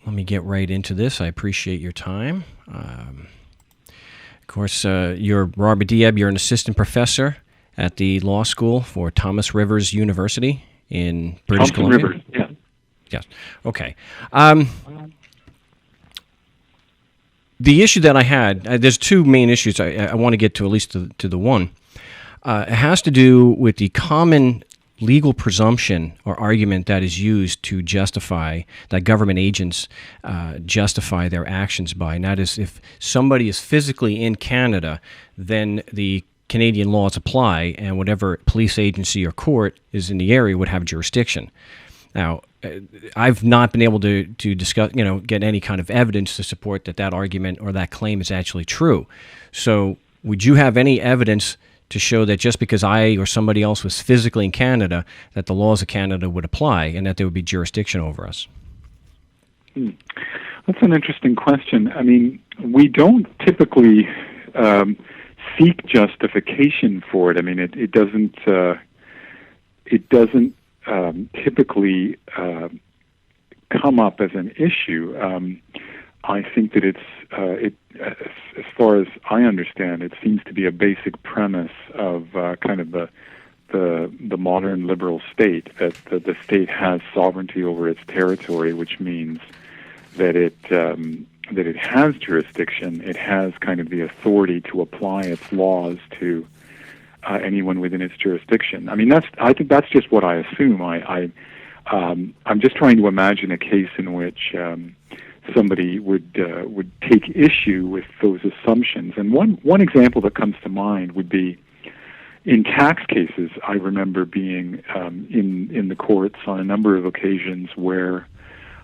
let me get right into this. I appreciate your time. Of course, you're Robert Diab. You're an assistant professor at the law school for Thompson Rivers University in British Columbia. Thompson Rivers, yeah. Yes. Okay. The issue that I had, there's two main issues I want to get to, at least to the one. It has to do with the common legal presumption or argument that is used to justify, that government agents justify their actions by. And that is, if somebody is physically in Canada, then the Canadian laws apply, and whatever police agency or court is in the area would have jurisdiction. Now, I've not been able to discuss, get any kind of evidence to support that argument or that claim is actually true. So would you have any evidence to show that just because I or somebody else was physically in Canada, that the laws of Canada would apply and that there would be jurisdiction over us? That's an interesting question. I mean, we don't typically seek justification for it. I mean, it doesn't typically come up as an issue. I think that as far as I understand, it seems to be a basic premise of kind of the modern liberal state, that the state has sovereignty over its territory, which means that it has jurisdiction. It has kind of the authority to apply its laws to anyone within its jurisdiction. I mean, I think that's just what I assume. I'm just trying to imagine a case in which somebody would take issue with those assumptions. And one example that comes to mind would be in tax cases. I remember being in the courts on a number of occasions where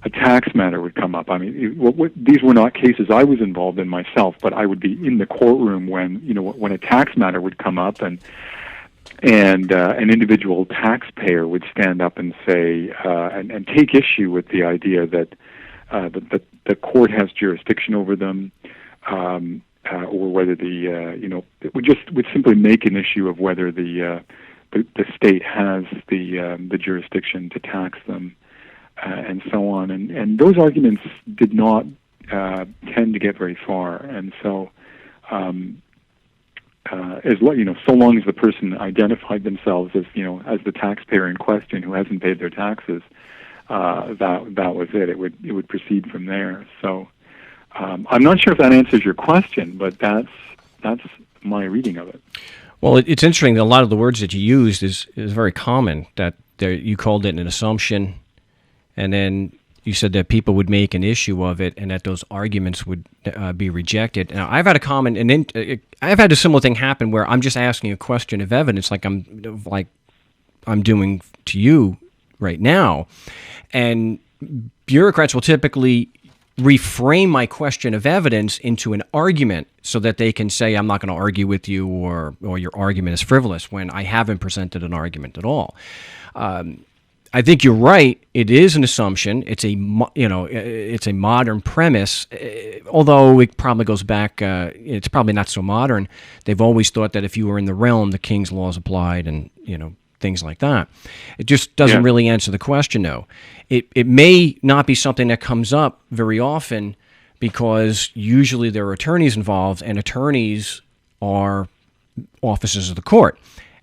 a tax matter would come up. I mean, these were not cases I was involved in myself, but I would be in the courtroom when a tax matter would come up, and an individual taxpayer would stand up and say and take issue with the idea that the court has jurisdiction over them, or whether it would simply make an issue of whether the state has the jurisdiction to tax them, and so on. And those arguments did not tend to get very far. And so, so long as the person identified themselves as the taxpayer in question who hasn't paid their taxes, that was it. It would proceed from there. So I'm not sure if that answers your question, but that's my reading of it. Well, it's interesting that a lot of the words that you used is very common. That you called it an assumption, and then you said that people would make an issue of it, and that those arguments would be rejected. Now, I've had I've had a similar thing happen where I'm just asking a question of evidence, like I'm doing to you right now, and bureaucrats will typically reframe my question of evidence into an argument so that they can say, I'm not going to argue with you, or your argument is frivolous, when I haven't presented an argument at all. I think you're right. It is an assumption. It's a modern premise, although it probably goes back. It's probably not so modern. They've always thought that if you were in the realm, the king's laws applied, and things like that. It just doesn't really answer the question, though. It may not be something that comes up very often, because usually there are attorneys involved, and attorneys are officers of the court.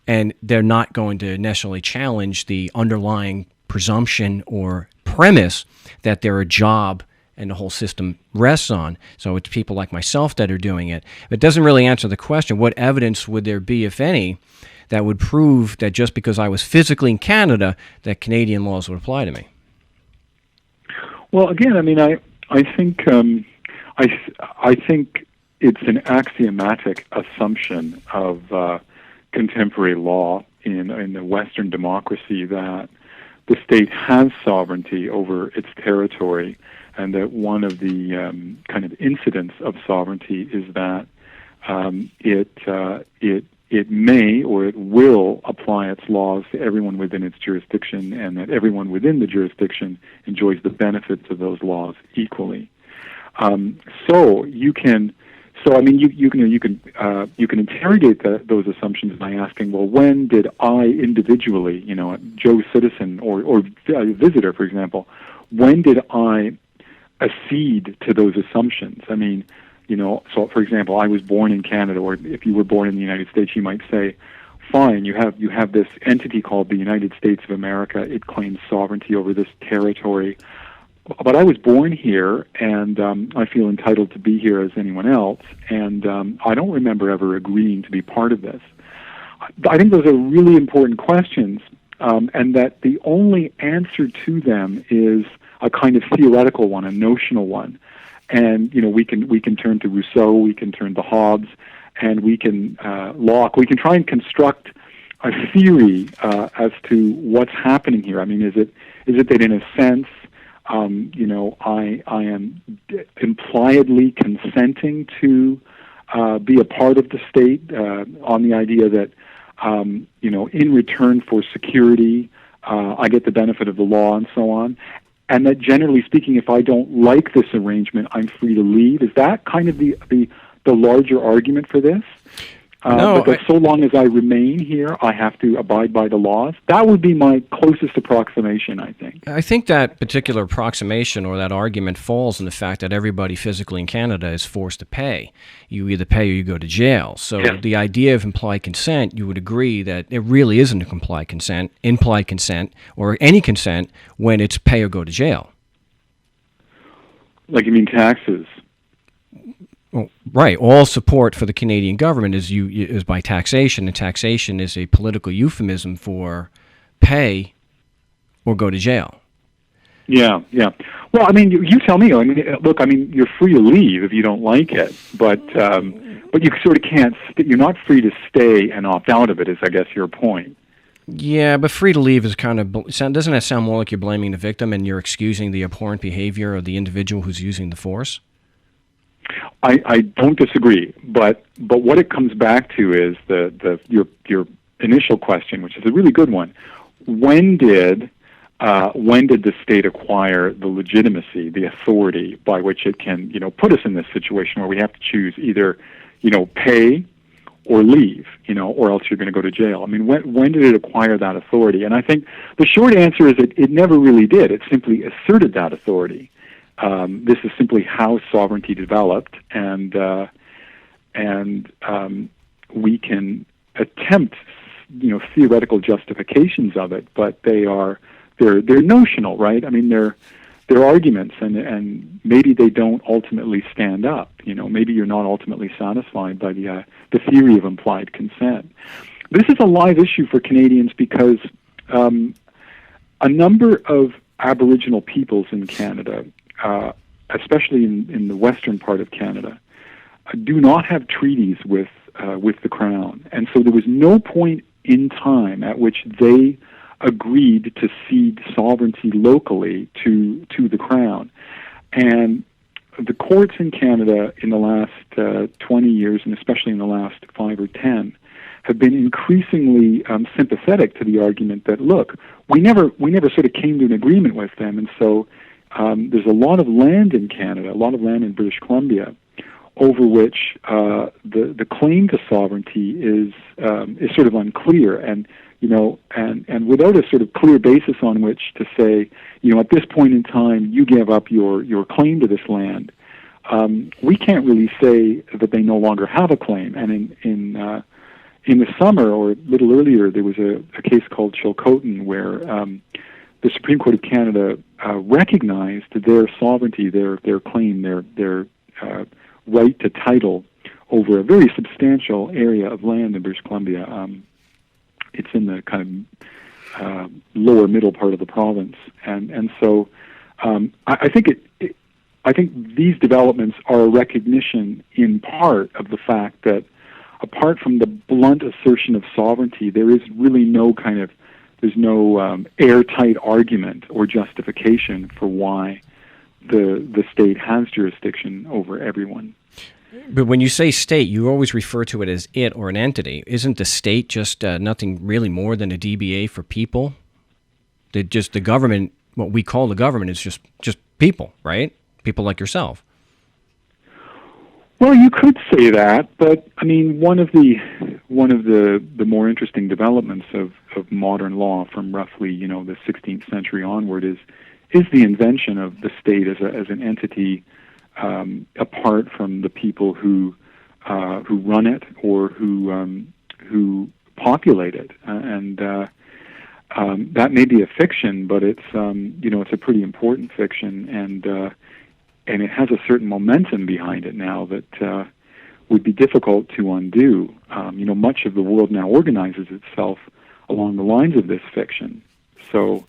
And they're not going to necessarily challenge the underlying presumption or premise that their job and the whole system rests on. So it's people like myself that are doing it. It doesn't really answer the question, what evidence would there be, if any, that would prove that just because I was physically in Canada, that Canadian laws would apply to me? Well, again, I mean, I think I think it's an axiomatic assumption of contemporary law in the Western democracy that the state has sovereignty over its territory, and that one of the kind of incidents of sovereignty is that it may or it will apply its laws to everyone within its jurisdiction, and that everyone within the jurisdiction enjoys the benefits of those laws equally. So you can interrogate those assumptions by asking, well, when did I individually, Joe citizen or visitor, for example, when did I accede to those assumptions. I mean, so for example, I was born in Canada, or if you were born in the United States, you might say, fine, you have this entity called the United States of America. It claims sovereignty over this territory. But I was born here, and I feel entitled to be here as anyone else, and I don't remember ever agreeing to be part of this. I think those are really important questions, and that the only answer to them is a kind of theoretical one, a notional one. And we can turn to Rousseau, we can turn to Hobbes, and we can Locke. We can try and construct a theory as to what's happening here. I mean, is it that in a sense, I am impliedly consenting to be a part of the state on the idea that in return for security, I get the benefit of the law and so on. And that generally speaking, if I don't like this arrangement, I'm free to leave. Is that kind of the larger argument for this? No, but so long as I remain here, I have to abide by the laws. That would be my closest approximation, I think. I think that particular approximation or that argument falls in the fact that everybody physically in Canada is forced to pay. You either pay or you go to jail. So the idea of implied consent, you would agree that it really isn't implied consent, or any consent when it's pay or go to jail. Like you mean taxes? Well, right. All support for the Canadian government is by taxation, and taxation is a political euphemism for pay or go to jail. Yeah. Well, I mean, you tell me. I mean, look, you're free to leave if you don't like it, but you sort of can't. You're not free to stay and opt out of it. Is I guess your point. Yeah, but free to leave is kind of doesn't that sound more like you're blaming the victim and you're excusing the abhorrent behavior of the individual who's using the force? I don't disagree, but what it comes back to is your initial question, which is a really good one. When did the state acquire the legitimacy, the authority by which it can put us in this situation where we have to choose either pay or leave, or else you're going to go to jail? I mean, when did it acquire that authority? And I think the short answer is it never really did. It simply asserted that authority. This is simply how sovereignty developed, and we can attempt, theoretical justifications of it, but they're notional, right? I mean, they're arguments, and maybe they don't ultimately stand up. Maybe you're not ultimately satisfied by the theory of implied consent. This is a live issue for Canadians because a number of Aboriginal peoples in Canada, especially in the western part of Canada, do not have treaties with the Crown, and so there was no point in time at which they agreed to cede sovereignty locally to the Crown. And the courts in Canada in the last 20 years, and especially in the last 5 or 10, have been increasingly sympathetic to the argument that, look, we never sort of came to an agreement with them, and so there's a lot of land in Canada, a lot of land in British Columbia, over which the claim to sovereignty is sort of unclear, and without a sort of clear basis on which to say, at this point in time, you give up your claim to this land. We can't really say that they no longer have a claim. And in the summer or a little earlier, there was a case called Chilcotin where the Supreme Court of Canada recognized their sovereignty, their claim, their right to title over a very substantial area of land in British Columbia. It's in the kind of lower middle part of the province, and so I think I think these developments are a recognition, in part, of the fact that apart from the blunt assertion of sovereignty, there is really there's no airtight argument or justification for why the state has jurisdiction over everyone. But when you say state, you always refer to it as it or an entity. Isn't the state just nothing really more than a DBA for people? The government, what we call the government, is just people, right? People like yourself. Well, you could say that, but I mean, one of the more interesting developments of modern law from roughly the 16th century onward is the invention of the state as an entity apart from the people who run it or who populate it, and that may be a fiction, but it's it's a pretty important fiction, and it has a certain momentum behind it now that would be difficult to undo. Much of the world now organizes itself along the lines of this fiction. So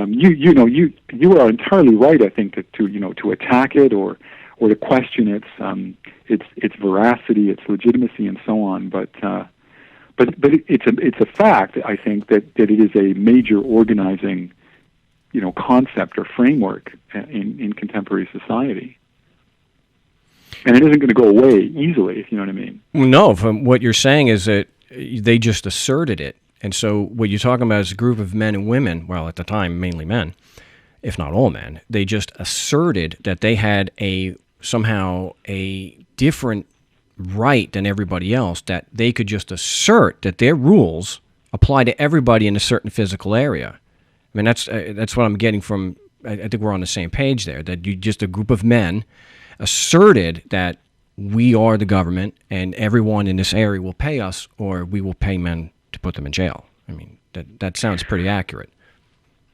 you are entirely right, I think, to attack it or to question its veracity, its legitimacy, and so on. But it's a fact, I think, that it is a major organizing concept or framework in contemporary society. And it isn't going to go away easily, if you know what I mean. No, from what you're saying is that they just asserted it. And so what you're talking about is a group of men and women, well, at the time, mainly men, if not all men, they just asserted that they had somehow a different right than everybody else, that they could just assert that their rules apply to everybody in a certain physical area. I mean, that's what I'm getting from, I think we're on the same page there, that a group of men asserted that we are the government and everyone in this area will pay us, or we will pay men to put them in jail. I mean, that sounds pretty accurate.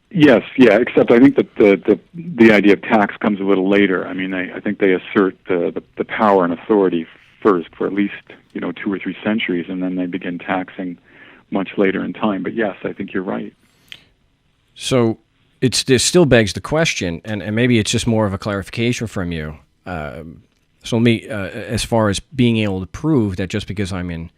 Yes, yeah, except I think that the idea of tax comes a little later. I mean, I think they assert the power and authority first for at least 2 or 3 centuries, and then they begin taxing much later in time. But yes, I think you're right. So this still begs the question, and maybe it's just more of a clarification from you. So me, as far as being able to prove that just because I'm in,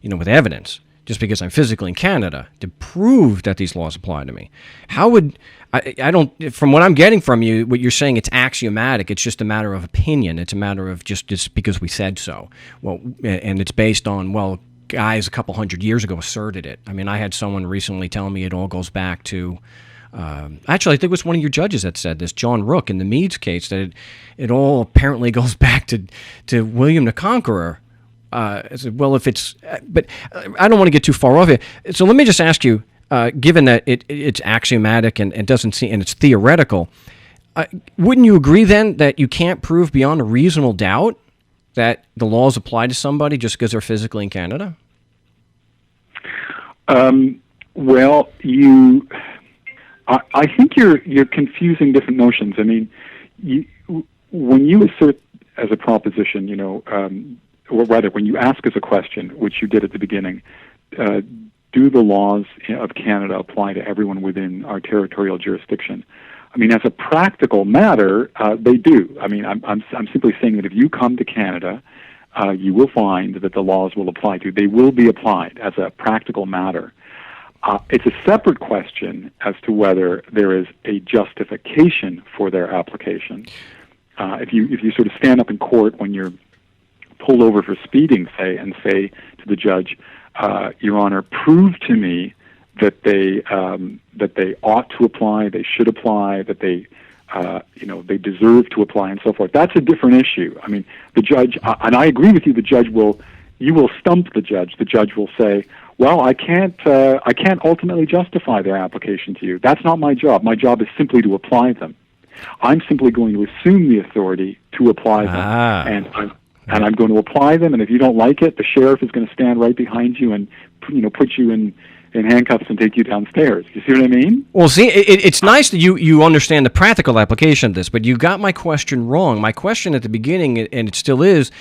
with evidence, just because I'm physically in Canada, to prove that these laws apply to me, how would I don't? From what I'm getting from you, what you're saying, it's axiomatic. It's just a matter of opinion. It's a matter of just because we said so. Well, and it's based on guys a couple hundred years ago asserted it. I mean, I had someone recently tell me it all goes back to. Actually, I think it was one of your judges that said this, John Rook, in the Meads case, that it all apparently goes back to William the Conqueror. I said, well, if it's, but I don't want to get too far off it. So let me just ask you, given that it's axiomatic and doesn't seem, and it's theoretical, wouldn't you agree then that you can't prove beyond a reasonable doubt that the laws apply to somebody just because they're physically in Canada? Well, I think you're confusing different notions. I mean, when you assert as a proposition, or rather, when you ask as a question, which you did at the beginning, do the laws of Canada apply to everyone within our territorial jurisdiction? I mean, as a practical matter, they do. I mean, I'm simply saying that if you come to Canada, you will find that the laws will apply to you. They will be applied as a practical matter. It's a separate question as to whether there is a justification for their application. If you sort of stand up in court when you're pulled over for speeding, say to the judge, Your Honor, prove to me that they ought to apply, they should apply, that they deserve to apply, and so forth. That's a different issue. I mean, the judge, and I agree with you. You will stump the judge. The judge will say, well, I can't ultimately justify their application to you. That's not my job. My job is simply to apply them. I'm simply going to assume the authority to apply them, and I'm going to apply them. And if you don't like it, the sheriff is going to stand right behind you and put you in handcuffs and take you downstairs. You see what I mean? Well, see, it's nice that you understand the practical application of this, but you got my question wrong. My question at the beginning, and it still is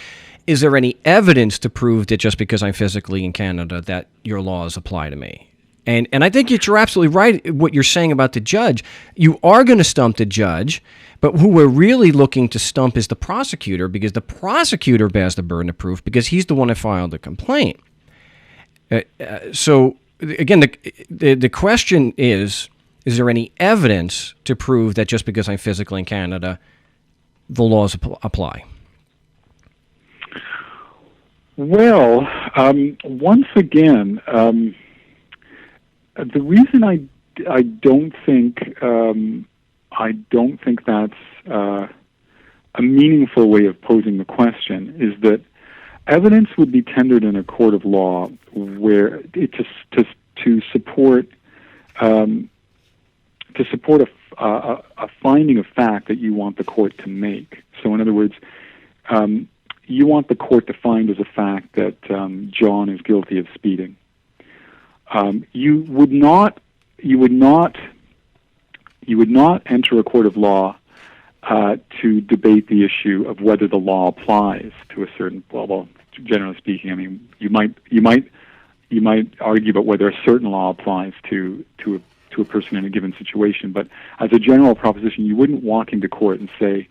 there any evidence to prove that just because I'm physically in Canada that your laws apply to me? And I think you're absolutely right what you're saying about the judge. You are going to stump the judge, but who we're really looking to stump is the prosecutor, because the prosecutor bears the burden of proof because he's the one that filed the complaint. So again, the question is there any evidence to prove that just because I'm physically in Canada, the laws apply? Well, once again, the reason I don't think that's a meaningful way of posing the question is that evidence would be tendered in a court of law to support a finding of fact that you want the court to make. So, in other words, you want the court to find as a fact that John is guilty of speeding. You would not enter a court of law to debate the issue of whether the law applies to a certain. Well, generally speaking, I mean, you might argue about whether a certain law applies to a person in a given situation. But as a general proposition, you wouldn't walk into court and say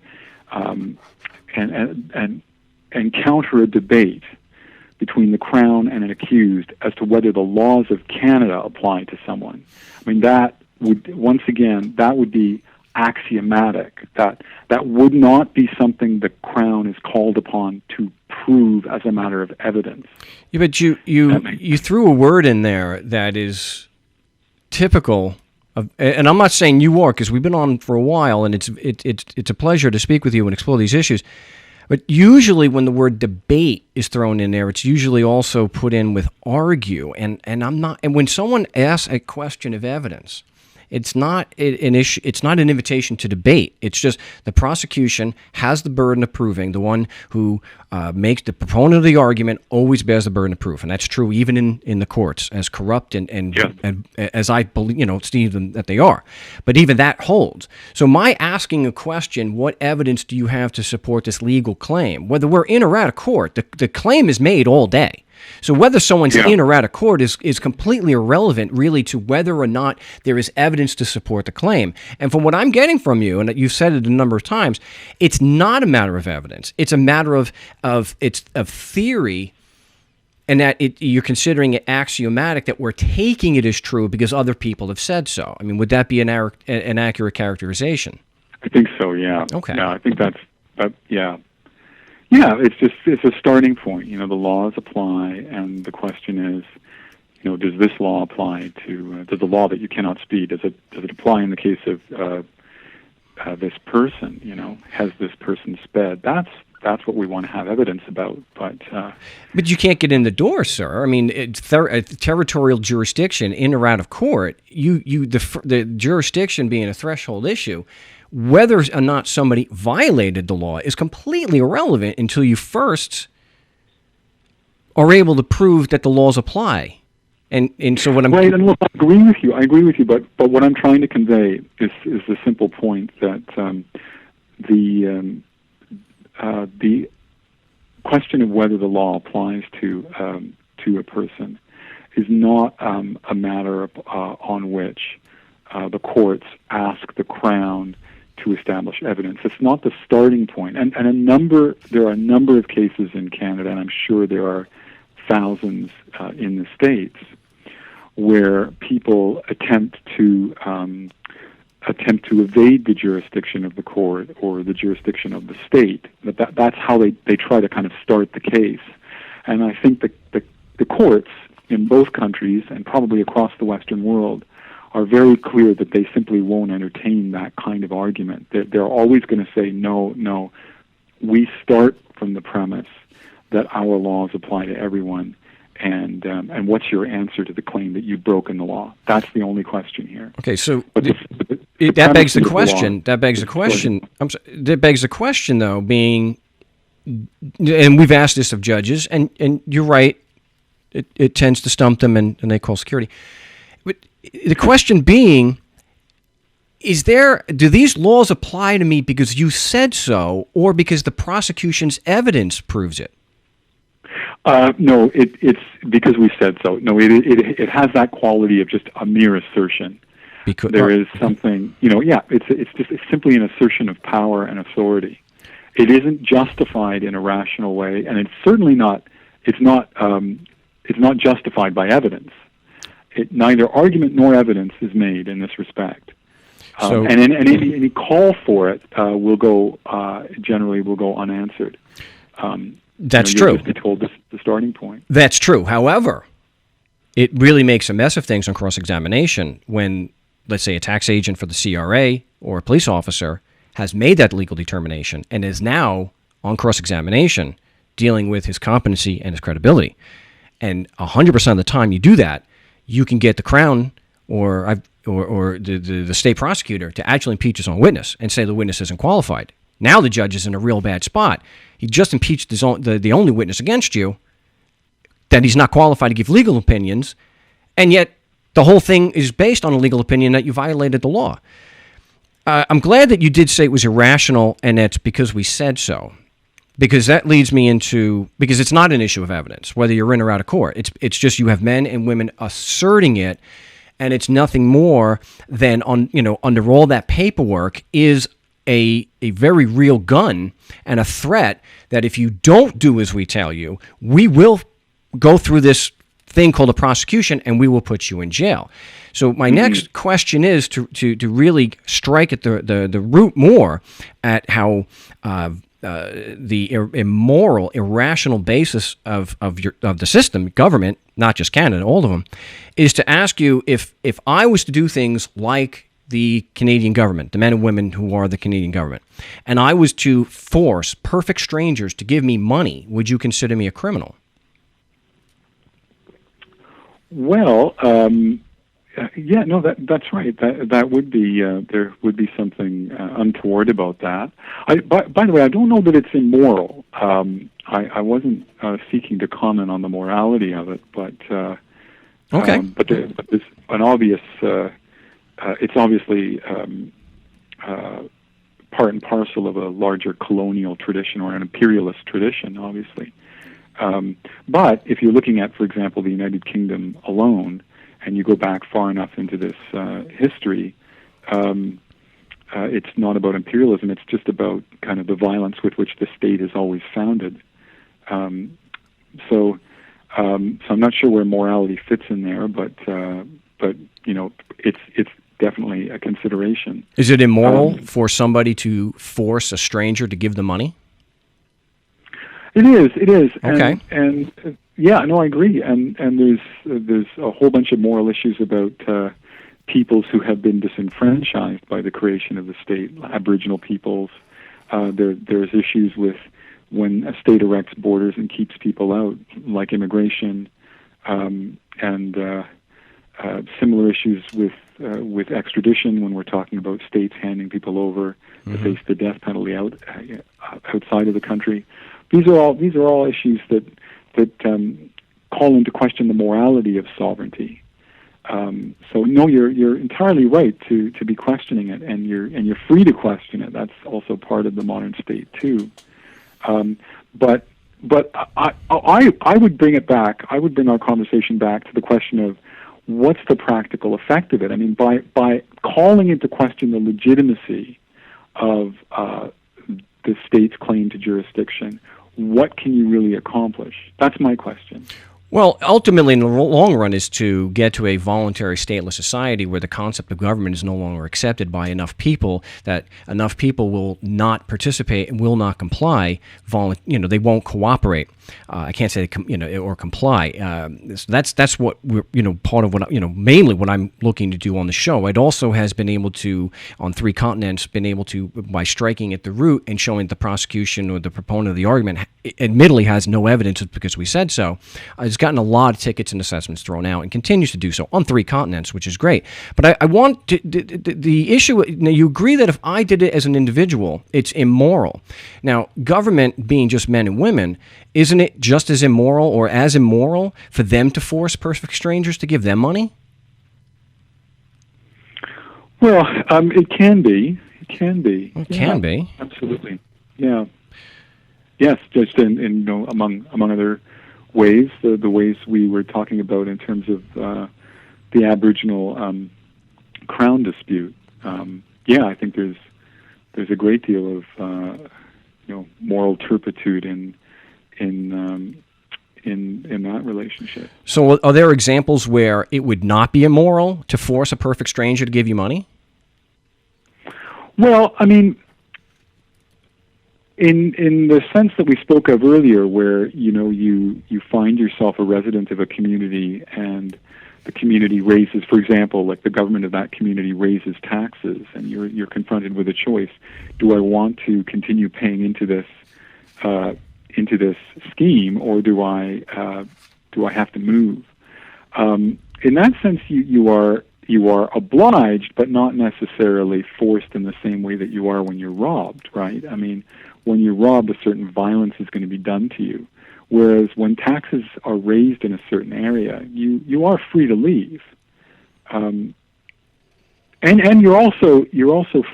and counter a debate between the Crown and an accused as to whether the laws of Canada apply to someone. I mean, that would be axiomatic. That would not be something the Crown is called upon to prove as a matter of evidence. Yeah, but you threw a word in there that is typical of, and I'm not saying you are, because we've been on for a while, and it's a pleasure to speak with you and explore these issues. But usually when the word debate is thrown in there, it's usually also put in with argue. And when someone asks a question of evidence, it's not an issue. It's not an invitation to debate. It's just the prosecution has the burden of proving. The one who makes the proponent of the argument always bears the burden of proof, and that's true even in the courts, as corrupt and as I believe, Steve, that they are. But even that holds. So my asking a question, what evidence do you have to support this legal claim? Whether we're in or out of court, the claim is made all day. So whether someone's in or out of court is completely irrelevant, really, to whether or not there is evidence to support the claim. And from what I'm getting from you, and you've said it a number of times, it's not a matter of evidence. It's a matter of theory, and that you're considering it axiomatic, that we're taking it as true because other people have said so. I mean, would that be an accurate characterization? I think so. Yeah. Okay. Yeah, I think that's yeah. Yeah, it's a starting point. The laws apply, and the question is, does this law apply to does the law that you cannot speed, does it apply in the case of this person? Has this person sped? That's what we want to have evidence about. But you can't get in the door, sir. I mean, territorial jurisdiction, in or out of court. The jurisdiction being a threshold issue. Whether or not somebody violated the law is completely irrelevant until you first are able to prove that the laws apply. And so what I'm right, and look, I agree with you. But what I'm trying to convey is the simple point that the question of whether the law applies to a person is not a matter on which the courts ask the Crown to establish evidence. It's not the starting point. And there are a number of cases in Canada, and I'm sure there are thousands in the States, where people attempt to evade the jurisdiction of the court or the jurisdiction of the state. That's how they try to kind of start the case. And I think the courts in both countries, and probably across the Western world, are very clear that they simply won't entertain that kind of argument. They're always going to say, no, we start from the premise that our laws apply to everyone, and what's your answer to the claim that you've broken the law? That's the only question here. Okay, so that begs the question. That begs the question, though, being, and we've asked this of judges, and you're right, it tends to stump them, and they call security. But the question being, do these laws apply to me because you said so, or because the prosecution's evidence proves it? No, it's because we said so. No, it has that quality of just a mere assertion. Because there is something, it's simply an assertion of power and authority. It isn't justified in a rational way, and it's certainly not. It's not justified by evidence. Neither argument nor evidence is made in this respect, and any call for it generally will go unanswered. That's true. Just be told the starting point. That's true. However, it really makes a mess of things on cross-examination when, let's say, a tax agent for the CRA or a police officer has made that legal determination and is now on cross-examination dealing with his competency and his credibility. And 100% of the time you do that, you can get the Crown or the state prosecutor to actually impeach his own witness and say the witness isn't qualified. Now the judge is in a real bad spot. He just impeached the only witness against you, that he's not qualified to give legal opinions, and yet the whole thing is based on a legal opinion that you violated the law. I'm glad that you did say it was irrational, and that's because we said so. Because that leads me into, because it's not an issue of evidence, whether you're in or out of court. It's just you have men and women asserting it, and it's nothing more than, under all that paperwork is a very real gun and a threat that if you don't do as we tell you, we will go through this thing called a prosecution and we will put you in jail. So my next question is to really strike at the root more at how the immoral, irrational basis of the system, government, not just Canada, all of them, is to ask you if I was to do things like the Canadian government, the men and women who are the Canadian government, and I was to force perfect strangers to give me money, would you consider me a criminal? Well, yeah, no, that's right. That would be there would be something untoward about that. By the way, I don't know that it's immoral. I wasn't seeking to comment on the morality of it, but okay. But there's an obvious. It's obviously part and parcel of a larger colonial tradition or an imperialist tradition, obviously. But if you're looking at, for example, the United Kingdom alone, and you go back far enough into this history, it's not about imperialism. It's just about kind of the violence with which the state is always founded. So I'm not sure where morality fits in there, but it's definitely a consideration. Is it immoral for somebody to force a stranger to give them money? It is. Okay. And yeah, no, I agree. And there's a whole bunch of moral issues about peoples who have been disenfranchised by the creation of the state, Aboriginal peoples. There's issues with when a state erects borders and keeps people out, like immigration, and similar issues with extradition when we're talking about states handing people over to face the death penalty outside of the country. These are all issues that call into question the morality of sovereignty. So no, you're entirely right to be questioning it, and you're free to question it. That's also part of the modern state too. But I would bring it back. I would bring our conversation back to the question of what's the practical effect of it. I mean, by calling into question the legitimacy of the state's claim to jurisdiction, what can you really accomplish? That's my question. Well, ultimately, in the long run, is to get to a voluntary stateless society where the concept of government is no longer accepted by enough people, that enough people will not participate and will not comply. They won't cooperate. I can't say or comply. So that's what we're part of what mainly what I'm looking to do on the show. It also has been able to, on 3 continents, been able to, by striking at the root and showing the prosecution or the proponent of the argument admittedly has no evidence because we said so. It's gotten a lot of tickets and assessments thrown out and continues to do so on 3 continents, which is great. But I want the issue. Now, you agree that if I did it as an individual, it's immoral. Now, government being just men and women, isn't it just as immoral or as immoral for them to force perfect strangers to give them money? Well, it can be. It can be. It can be. Absolutely. Yeah. Yes, just in among other ways, the ways we were talking about in terms of the Aboriginal crown dispute. I think there's a great deal of moral turpitude in that relationship. So, are there examples where it would not be immoral to force a perfect stranger to give you money? Well, I mean, in the sense that we spoke of earlier, where you find yourself a resident of a community and the community raises, for example, like the government of that community raises taxes, and you're confronted with a choice: do I want to continue paying into this scheme, or do I have to move? In that sense, you are you are obliged, but not necessarily forced in the same way that you are when you're robbed, right? I mean, when you're robbed, a certain violence is going to be done to you. Whereas when taxes are raised in a certain area, you are free to leave, and you're also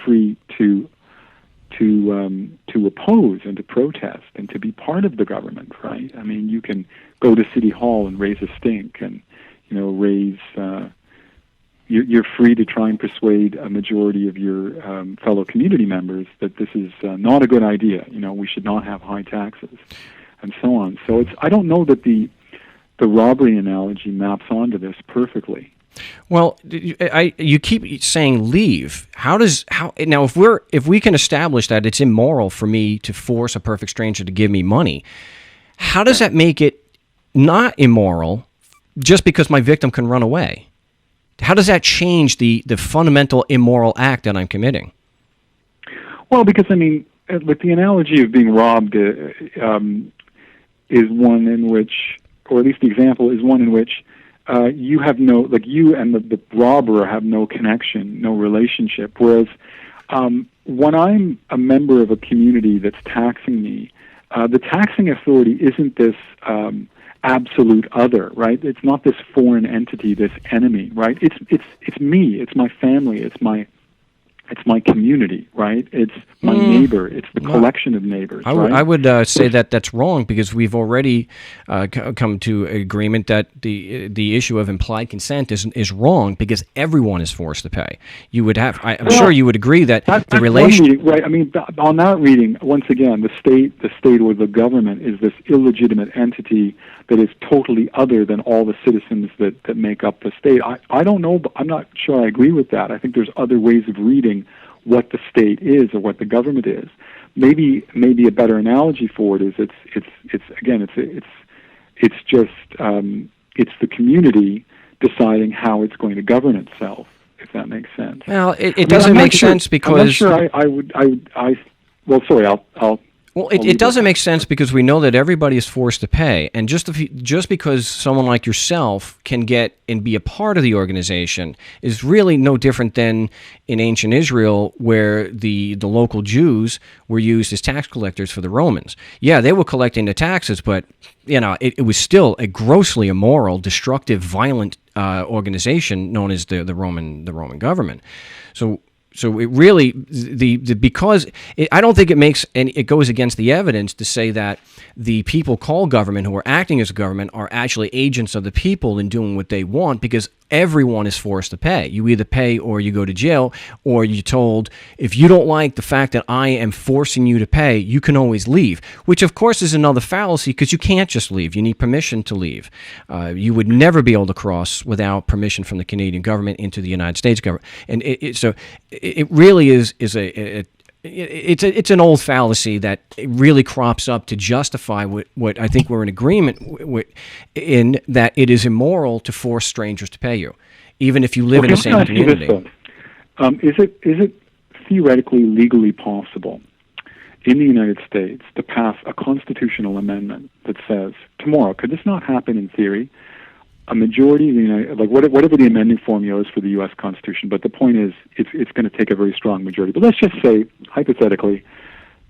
free to oppose and to protest and to be part of the government, right? I mean, you can go to City Hall and raise a stink, and raise. You're free to try and persuade a majority of your fellow community members that this is not a good idea. We should not have high taxes, and so on. So I don't know that the robbery analogy maps onto this perfectly. Well, you keep saying leave. How now if we can establish that it's immoral for me to force a perfect stranger to give me money, how does that make it not immoral just because my victim can run away? How does that change the fundamental immoral act that I'm committing? Well, because the analogy of being robbed is one in which, or at least the example is one in which you have you and the robber have no connection, no relationship. Whereas when I'm a member of a community that's taxing me, the taxing authority isn't this absolute other, right? It's not this foreign entity, this enemy, right? It's me, it's my family, it's my community, right? It's my neighbor. It's the collection of neighbors. I would say that that's wrong, because we've already come to agreement that the issue of implied consent is wrong, because everyone is forced to pay. You would have. I'm sure you would agree that the relation. Right. I mean, on that reading, once again, the state or the government is this illegitimate entity that is totally other than all the citizens that make up the state. I don't know, but I'm not sure I agree with that. I think there's other ways of reading what the state is or what the government is. Maybe a better analogy for it is it's the community deciding how it's going to govern itself, if that makes sense. Well, it doesn't make sense because I'm not sure well, sorry, I'll Well, it doesn't make sense, because we know that everybody is forced to pay, and just because someone like yourself can get and be a part of the organization is really no different than in ancient Israel, where the local Jews were used as tax collectors for the Romans. Yeah, they were collecting the taxes, but it was still a grossly immoral, destructive, violent organization known as the Roman government. So it really because I don't think it makes, and it goes against the evidence to say that the people called government, who are acting as government, are actually agents of the people and doing what they want, because everyone is forced to pay. You either pay or you go to jail, or you're told, if you don't like the fact that I am forcing you to pay, you can always leave, which of course is another fallacy, because you can't just leave. You need permission to leave. You would never be able to cross without permission from the Canadian government into the United States government. And it really is it's an old fallacy that really crops up to justify what I think we're in agreement with, in that it is immoral to force strangers to pay you, even if you live in the same community. Is it theoretically legally possible in the United States to pass a constitutional amendment that says tomorrow, could this not happen in theory? A majority of the whatever the amending formula is for the U.S. Constitution, but the point is, it's going to take a very strong majority. But let's just say, hypothetically,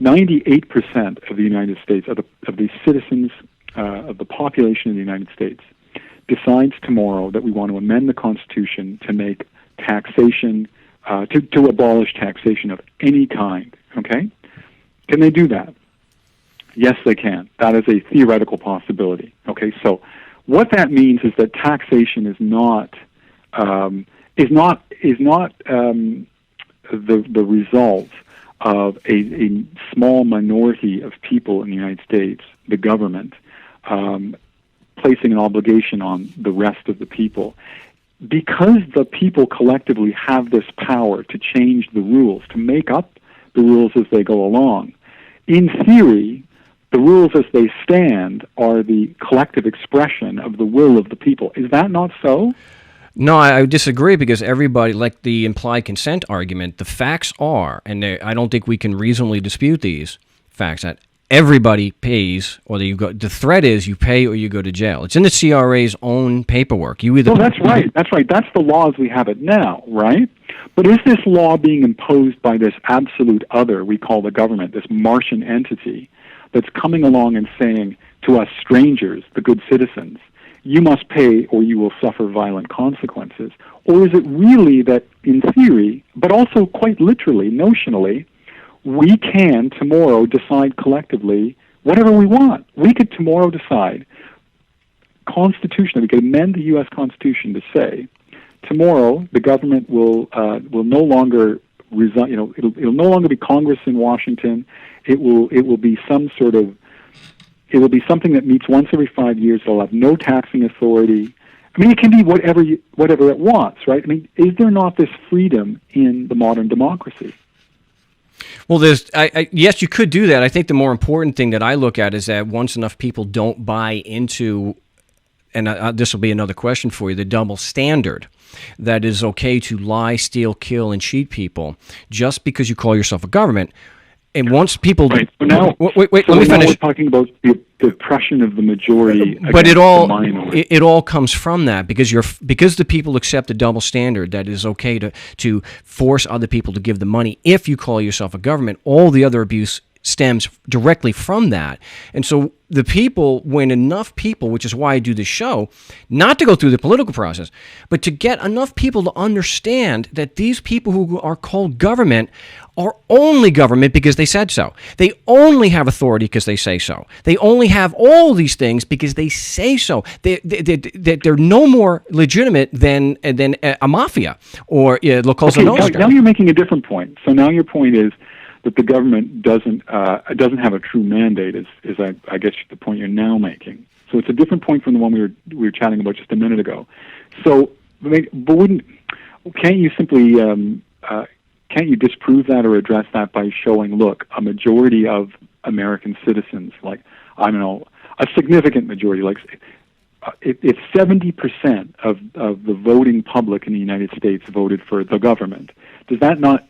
98% of the United States, of the citizens, of the population of the United States, decides tomorrow that we want to amend the Constitution to make taxation, to abolish taxation of any kind. Okay, can they do that? Yes, they can. That is a theoretical possibility. Okay, so what that means is that taxation is not the result of a small minority of people in the United States, the government, placing an obligation on the rest of the people. Because the people collectively have this power to change the rules, to make up the rules as they go along, in theory, the rules as they stand are the collective expression of the will of the people. Is that not so? No, I disagree, because everybody, like the implied consent argument, the facts are, and I don't think we can reasonably dispute these facts, that everybody pays, or the threat is you pay or you go to jail. It's in the CRA's own paperwork. You either. Oh, that's right. That's right. That's the law as we have it now, right? But is this law being imposed by this absolute other we call the government, this Martian entity, that's coming along and saying to us strangers, the good citizens, you must pay or you will suffer violent consequences? Or is it really that, in theory, but also quite literally, notionally, we can tomorrow decide collectively whatever we want? We could tomorrow decide constitutionally, we could amend the U.S. Constitution to say tomorrow the government will no longer resign. It'll no longer be Congress in Washington. It will be some sort of. It will be something that meets once every 5 years. It'll have no taxing authority. I mean, it can be whatever it wants, right? I mean, is there not this freedom in the modern democracy? Well, yes, you could do that. I think the more important thing that I look at is that once enough people don't buy into, and this will be another question for you, the double standard, that is okay to lie, steal, kill, and cheat people just because you call yourself a government. And once people, right. So now, wait, let me finish. We're talking about the oppression of the majority, but the minority. It all comes from that because the people accept the double standard that is okay to force other people to give the money. If you call yourself a government, all the other abuse stems directly from that. And so the people, when enough people, which is why I do this show, not to go through the political process, but to get enough people to understand that these people who are called government are only government because they said so. They only have authority because they say so. They only have all these things because they say so. They're no more legitimate than a mafia or La Cosa Nostra. Now you're making a different point. So now your point is that the government doesn't have a true mandate, is I guess the point you're now making. So it's a different point from the one we were chatting about just a minute ago. So, but can't you simply can't you disprove that or address that by showing, look, a majority of American citizens, like I don't know, a significant majority, like if 70% of the voting public in the United States voted for the government, does that not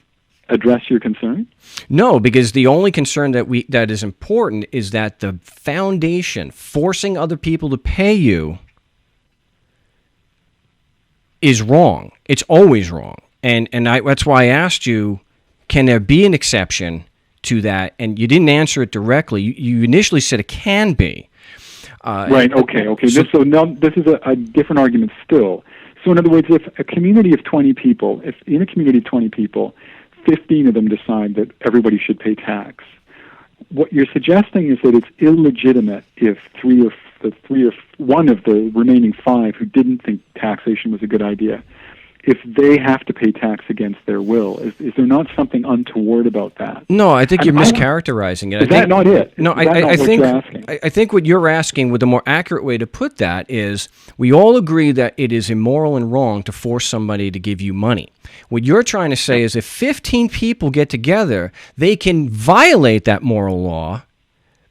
address your concern? No, because the only concern that is important is that the foundation forcing other people to pay you is wrong. It's always wrong. And that's why I asked you, can there be an exception to that? And you didn't answer it directly. You initially said it can be. Right, okay. So now this is a different argument still. So in other words, if in a community of 20 people, 15 of them decide that everybody should pay tax, what you're suggesting is that it's illegitimate if one of the remaining 5 who didn't think taxation was a good idea, if they have to pay tax against their will. Is there not something untoward about that? No, I think you're mischaracterizing it. Is that not it? No, I think what you're asking, with the more accurate way to put that is, we all agree that it is immoral and wrong to force somebody to give you money. What you're trying to say is if 15 people get together, they can violate that moral law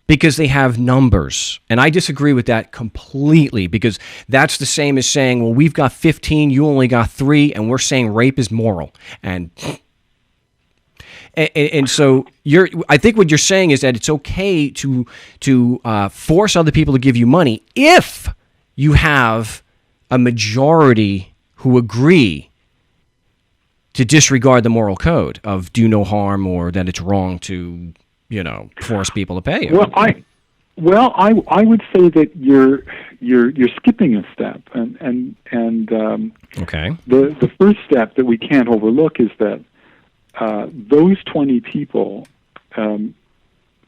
because they have numbers. And I disagree with that completely, because that's the same as saying, well, we've got 15, you only got 3, and we're saying rape is moral. And so I think what you're saying is that it's okay to force other people to give you money if you have a majority who agree to disregard the moral code of do no harm, or that it's wrong to force people to pay you. I would say that you're skipping a step, and okay. The first step that we can't overlook is that those 20 people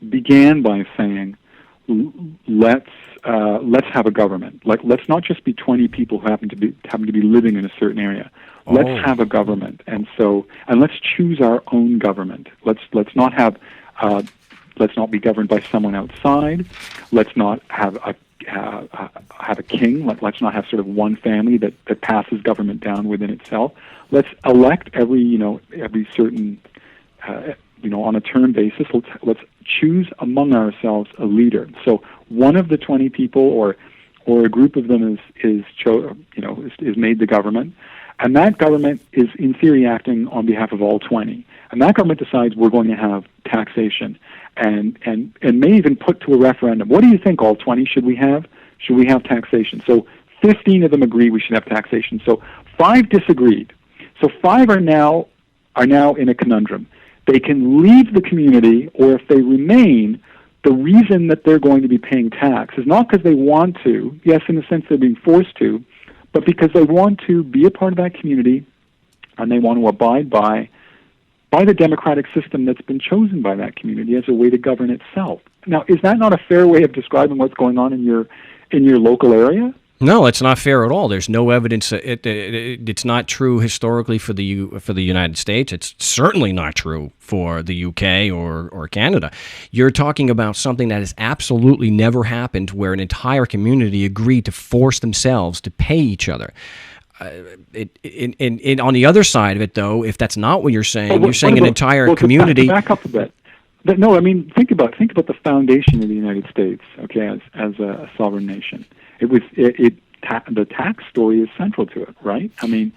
began by saying, let's have a government. Like, let's not just be 20 people who happen to be living in a certain area. Let's have a government, and let's choose our own government. Let's not have. Let's not be governed by someone outside. Let's not have a king. Let's not have sort of one family that passes government down within itself. Let's elect every certain on a term basis. Let's choose among ourselves a leader. So one of the 20 people or a group of them is made the government, And that government is, in theory, acting on behalf of all 20. And that government decides we're going to have taxation and may even put to a referendum, what do you think, all 20? Should we have taxation? So 15 of them agree we should have taxation. So 5 disagreed. So 5 are now in a conundrum. They can leave the community, or if they remain, the reason that they're going to be paying tax is not because they want to, yes, in a sense they're being forced to, but because they want to be a part of that community and they want to abide by the democratic system that's been chosen by that community as a way to govern itself. Now, is that not a fair way of describing what's going on in your local area? No, it's not fair at all. There's no evidence. It's not true historically for the United States. It's certainly not true for the UK or Canada. You're talking about something that has absolutely never happened, where an entire community agreed to force themselves to pay each other. On the other side of it, though, if that's not what you're saying, you're saying an entire community. Back up a bit. No, I mean think about the foundation of the United States. Okay, as a sovereign nation. The tax story is central to it, right? I mean,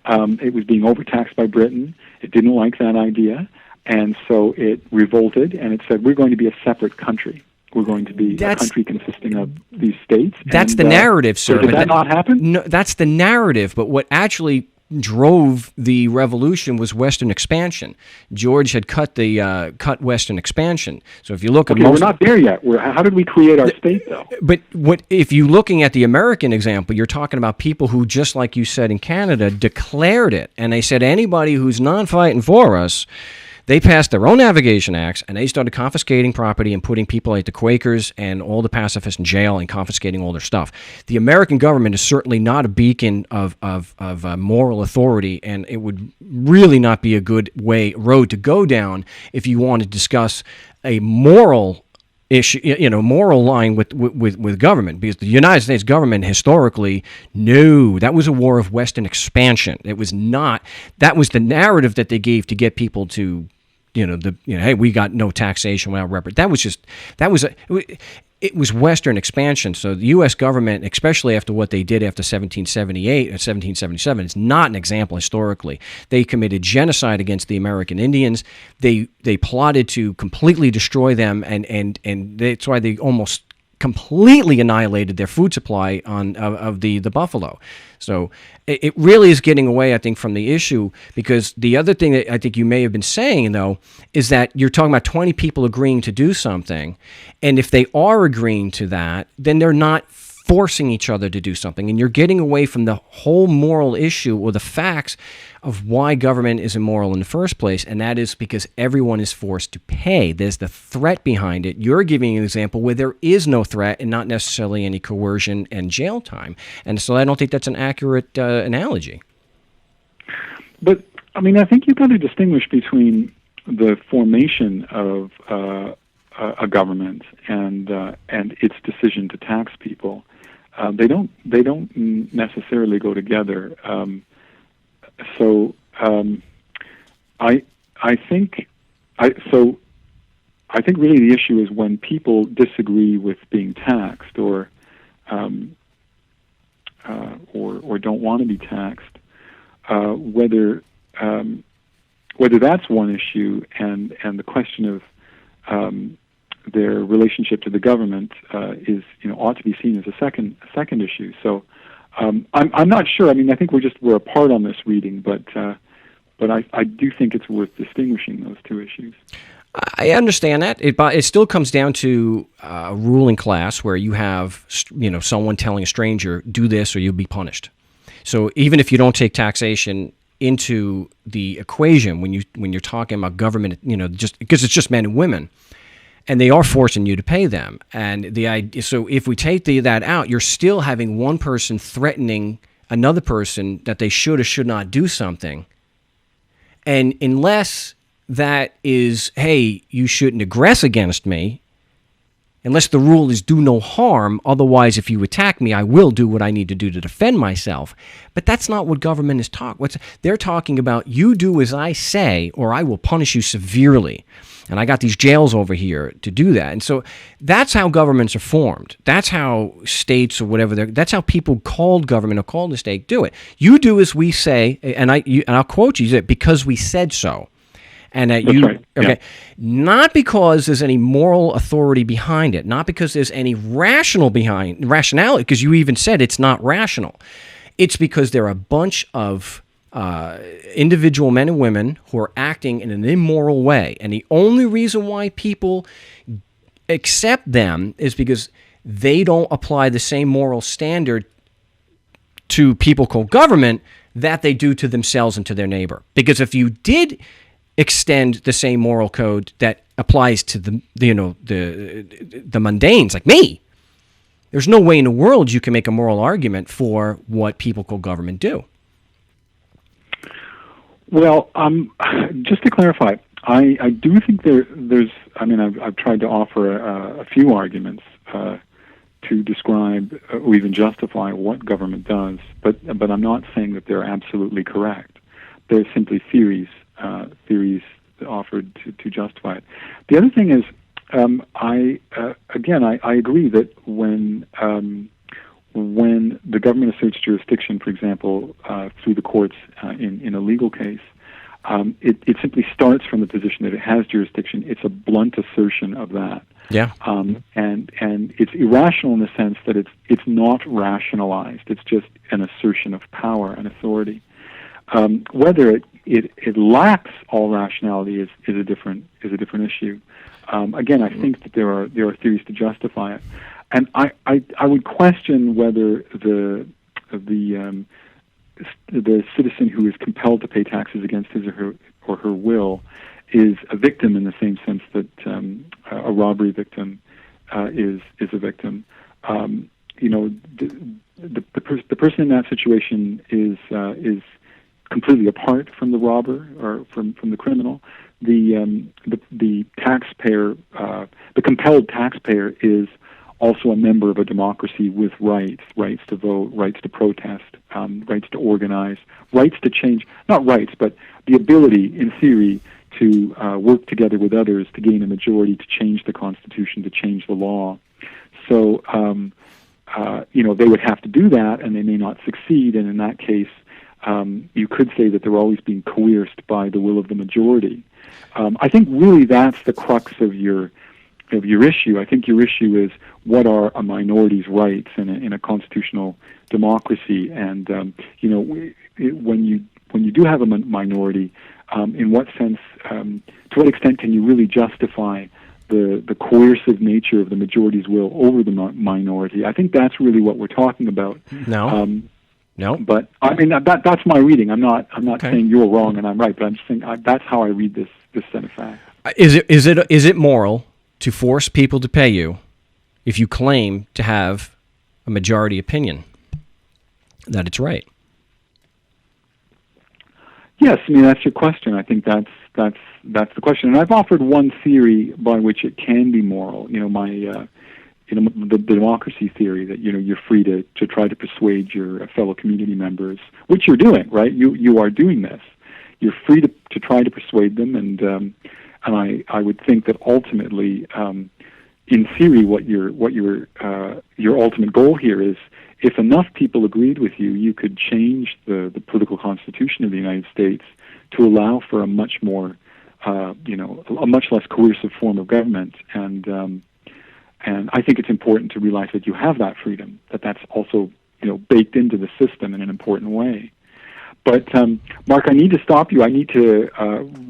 it was being overtaxed by Britain. It didn't like that idea, and so it revolted, and it said, we're going to be a separate country. We're going to be a country consisting of these states. That's the narrative, sir. So did that not happen? No, that's the narrative, but what actually drove the revolution was Western expansion. George had cut Western expansion. So if you look at we're not there yet. How did we create our state, though? But if you're looking at the American example, you're talking about people who, just like you said in Canada, declared it, and they said anybody who's non-fighting for us. They passed their own navigation acts, and they started confiscating property and putting people like the Quakers and all the pacifists in jail and confiscating all their stuff. The American government is certainly not a beacon of moral authority, and it would really not be a good road to go down if you want to discuss a moral issue, moral line with government, because the United States government historically, no, that was a war of Western expansion. It was not. That was the narrative that they gave to get people to, hey, we got no taxation without it was Western expansion. So the U.S. government, especially after what they did after 1778 and 1777, is not an example historically. They committed genocide against the American Indians. They plotted to completely destroy them, and that's why they almost completely annihilated their food supply of the buffalo. So it really is getting away, I think, from the issue, because the other thing that I think you may have been saying, though, is that you're talking about 20 people agreeing to do something, and if they are agreeing to that, then they're not forcing each other to do something, and you're getting away from the whole moral issue or the facts of why government is immoral in the first place, and that is because everyone is forced to pay. There's the threat behind it. You're giving an example where there is no threat and not necessarily any coercion and jail time, and so I don't think that's an accurate analogy. But, I mean, I think you've got to distinguish between the formation of a government and its decision to tax people. They don't necessarily go together. I think really the issue is when people disagree with being taxed or don't want to be taxed, whether that's one issue, and the question of their relationship to the government is ought to be seen as a second issue. So I'm not sure. I mean, I think we're apart on this reading, but I do think it's worth distinguishing those two issues. I understand that. It still comes down to a ruling class where you have someone telling a stranger, do this or you'll be punished. So even if you don't take taxation into the equation when you're talking about government, just because it's just men and women, and they are forcing you to pay them. And the idea, so if we take that out, you're still having one person threatening another person that they should or should not do something. And unless that is, hey, you shouldn't aggress against me, unless the rule is do no harm. Otherwise, if you attack me, I will do what I need to do to defend myself. But that's not what government is talking. They're talking about, you do as I say, or I will punish you severely. And I got these jails over here to do that. And so that's how governments are formed. That's how states or whatever, that's how people called government or called the state do it. You do as we say, and I'll quote you, because we said so. And that That's right. Okay, Yeah. Not because there's any moral authority behind it, not because there's any rationality, because you even said it's not rational. It's because there are a bunch of individual men and women who are acting in an immoral way. And the only reason why people accept them is because they don't apply the same moral standard to people called government that they do to themselves and to their neighbor. Because if you did extend the same moral code that applies to the mundanes like me, there's no way in the world you can make a moral argument for what people call government do. Well, just to clarify, I do think there's. I mean, I've tried to offer a few arguments to describe or even justify what government does, but I'm not saying that they're absolutely correct. They're simply theories offered to justify it. The other thing is, I agree that when the government asserts jurisdiction, for example, through the courts in a legal case, it simply starts from the position that it has jurisdiction. It's a blunt assertion of that. Yeah. And it's irrational in the sense that it's not rationalized. It's just an assertion of power and authority. Whether it lacks all rationality is a different issue. Again, I think that there are theories to justify it, and I would question whether the citizen who is compelled to pay taxes against his or her will is a victim in the same sense that a robbery victim is a victim. The person in that situation is completely apart from the robber or from the criminal. The taxpayer, the compelled taxpayer, is also a member of a democracy with rights to vote, rights to protest, rights to organize, rights to change, not rights, but the ability, in theory, to work together with others to gain a majority to change the Constitution, to change the law. So, they would have to do that, and they may not succeed, and in that case, you could say that they're always being coerced by the will of the majority. I think really that's the crux of your issue. I think your issue is, what are a minority's rights in a constitutional democracy? And when you do have a minority, in what sense, to what extent can you really justify the coercive nature of the majority's will over the minority? I think that's really what we're talking about. No, but I mean that's my reading. I'm not saying you're wrong and I'm right, but I'm just saying that's how I read this set of facts. Is it moral to force people to pay you if you claim to have a majority opinion that it's right? Yes, I mean that's your question. I think that's the question, and I've offered one theory by which it can be moral. The democracy theory that you're free to try to persuade your fellow community members, which you're doing, right? You are doing this. You're free to try to persuade them, and I would think that ultimately, in theory, what your ultimate goal here is, if enough people agreed with you, you could change the political constitution of the United States to allow for a much more, a much less coercive form of government, and I think it's important to realize that you have that freedom, that's also baked into the system in an important way. But Marc, I need to stop you. I need to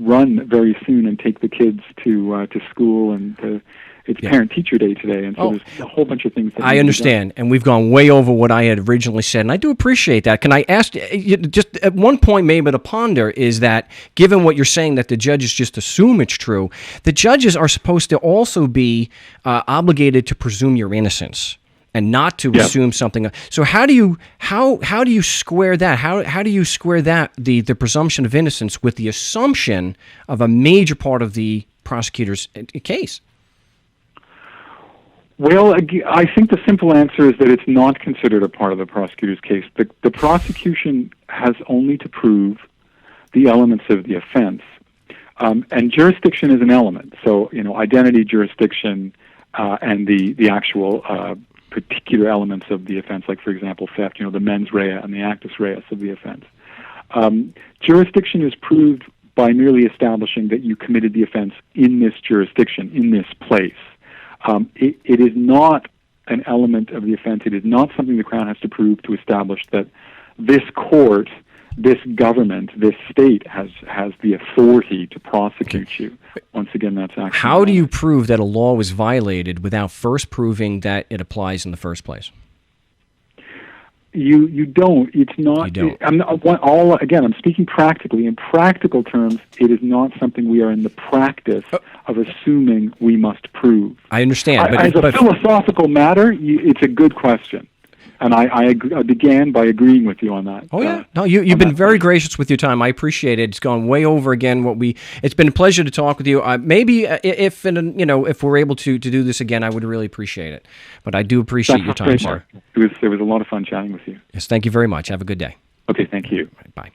run very soon and take the kids to school, and it's Parent-Teacher Day today, and so there's a whole bunch of things that I understand, and we've gone way over what I had originally said, and I do appreciate that. Can I ask, just at one point maybe to ponder, is that given what you're saying that the judges just assume it's true, the judges are supposed to also be obligated to presume your innocence and not to assume something. So how do you square that? How do you square that, the presumption of innocence, with the assumption of a major part of the prosecutor's case? Well, I think the simple answer is that it's not considered a part of the prosecutor's case. The prosecution has only to prove the elements of the offense. And jurisdiction is an element. So, identity, jurisdiction, and the actual particular elements of the offense, like, for example, theft, the mens rea and the actus reus of the offense. Jurisdiction is proved by merely establishing that you committed the offense in this jurisdiction, in this place. It is not an element of the offense. It is not something the Crown has to prove to establish that this court, this government, this state has the authority to prosecute you. Once again, that's actually... How do you prove that a law was violated without first proving that it applies in the first place? You don't. It's not. You don't. Again, I'm speaking practically. In practical terms, it is not something we are in the practice of assuming we must prove. I understand. As a philosophical matter, it's a good question. And I began by agreeing with you on that. Oh, yeah. No, you've been very gracious with your time. I appreciate it. It's gone way over again. It's been a pleasure to talk with you. Maybe if we're able to do this again, I would really appreciate it. But I do appreciate your time, sir. It was a lot of fun chatting with you. Yes, thank you very much. Have a good day. Okay, thank you. Right, bye.